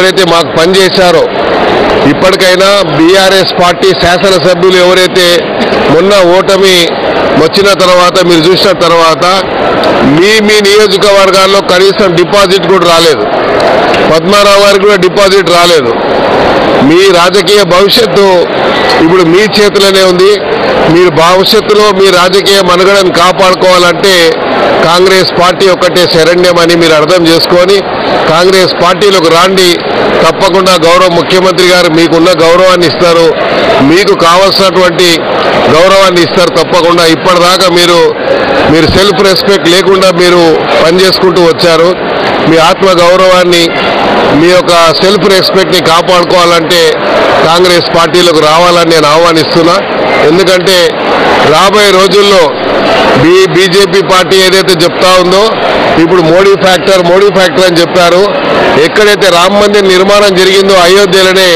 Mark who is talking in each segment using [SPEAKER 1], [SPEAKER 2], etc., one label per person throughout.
[SPEAKER 1] ఎవరైతే మాకు పనిచేశారో ఇప్పటికైనా బీఆర్ఎస్ పార్టీ శాసనసభ్యులు ఎవరైతే మొన్న ఓటమి వచ్చిన తర్వాత మీరు చూసిన తర్వాత మీ నియోజకవర్గాల్లో కనీసం డిపాజిట్ కూడా రాలేదు, పద్మారావు గారికి కూడా డిపాజిట్ రాలేదు. మీ రాజకీయ భవిష్యత్తు ఇప్పుడు మీ చేతిలోనే ఉంది. మీరు భవిష్యత్తులో మీ రాజకీయ మనుగడను కాపాడుకోవాలంటే కాంగ్రెస్ పార్టీ ఒక్కటే శరణ్యమని మీరు అర్థం చేసుకొని కాంగ్రెస్ పార్టీలోకి రాండి. తప్పకుండా గౌరవ ముఖ్యమంత్రి గారు మీకున్న గౌరవాన్ని ఇస్తారు, మీకు కావాల్సినటువంటి గౌరవాన్ని ఇస్తారు తప్పకుండా. ఇప్పటిదాకా మీరు సెల్ఫ్ రెస్పెక్ట్ లేకుండా మీరు పనిచేసుకుంటూ వచ్చారు. మీ ఆత్మ గౌరవాన్ని మీ యొక్క సెల్ఫ్ రెస్పెక్ట్ని కాపాడుకోవాలంటే కాంగ్రెస్ పార్టీలోకి రావాలని నేను ఆహ్వానిస్తున్నా. ఎందుకంటే రాబోయే రోజుల్లో బీజేపీ పార్టీ ఏదైతే చెప్తా ఉందో ఇప్పుడు మోడీ ఫ్యాక్టర్ అని చెప్పారు. ఎక్కడైతే రామ మందిర్ నిర్మాణం జరిగిందో అయోధ్యలోనే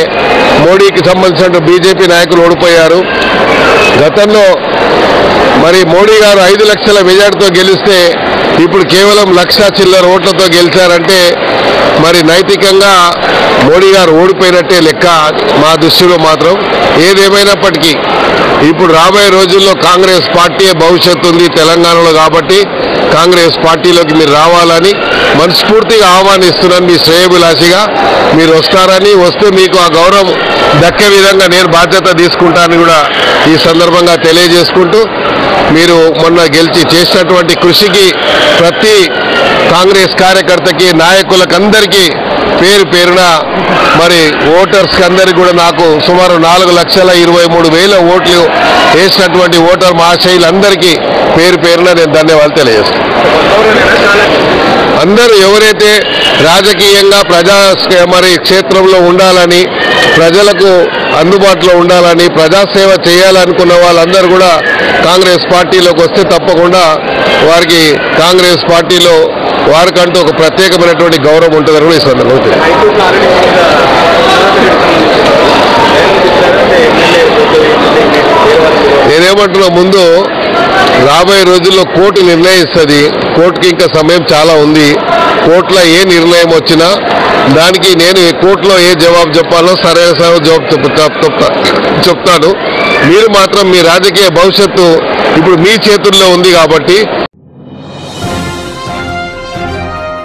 [SPEAKER 1] మోడీకి సంబంధించిన బీజేపీ నాయకులు ఓడిపోయారు. గతంలో మరి మోడీ గారు 5 లక్షల మెజార్టీతో గెలిస్తే ఇప్పుడు కేవలం 1,00,000 చిల్లర ఓట్లతో గెలిచారంటే మరి నైతికంగా మోడీ గారు ఓడిపోయినట్టే లెక్క మా దృష్టిలో మాత్రం. ఏదేమైనప్పటికీ ఇప్పుడు రాబోయే రోజుల్లో కాంగ్రెస్ పార్టీ భవిష్యత్తు ఉంది తెలంగాణలో కాబట్టి కాంగ్రెస్ పార్టీలోకి మీరు రావాలని మనస్ఫూర్తిగా ఆహ్వానిస్తున్నాను. మీ శ్రేయోభిలాషిగా మీరు వస్తారని, వస్తే మీకు ఆ గౌరవం దక్కే విధంగా నేను బాధ్యత తీసుకుంటానని కూడా ఈ సందర్భంగా తెలియజేసుకుంటూ మీరు మొన్న గెలిచి చేసినటువంటి కృషికి ప్రతి కాంగ్రెస్ కార్యకర్తకి నాయకులకందరికీ పేరు పేరున మరి ఓటర్స్కి అందరికీ కూడా నాకు సుమారు 4,23,000 ఓట్లు వేసినటువంటి ఓటర్ మహాశయులందరికీ పేరు పేరున నేను ధన్యవాదాలు తెలియజేస్తాను. అందరూ ఎవరైతే రాజకీయంగా మరి క్షేత్రంలో ఉండాలని, ప్రజలకు అందుబాటులో ఉండాలని, ప్రజాసేవ చేయాలనుకున్న వాళ్ళందరూ కూడా కాంగ్రెస్ పార్టీలోకి వస్తే తప్పకుండా వారికి కాంగ్రెస్ పార్టీలో వారికంటూ ఒక ప్రత్యేకమైనటువంటి గౌరవం ఉంటుందని కూడా ఈ సందర్భంగా నేనేమంటున్నా, ముందు రాబోయే రోజుల్లో కోర్టు నిర్ణయిస్తుంది. కోర్టుకి ఇంకా సమయం చాలా ఉంది. కోర్టులో ఏ నిర్ణయం వచ్చినా దానికి నేను కోర్టులో ఏ జవాబు చెప్పాలో సరైన జవాబు చెప్తాను. మీరు మాత్రం మీ రాజకీయ భవిష్యత్తు ఇప్పుడు మీ చేతుల్లో ఉంది కాబట్టి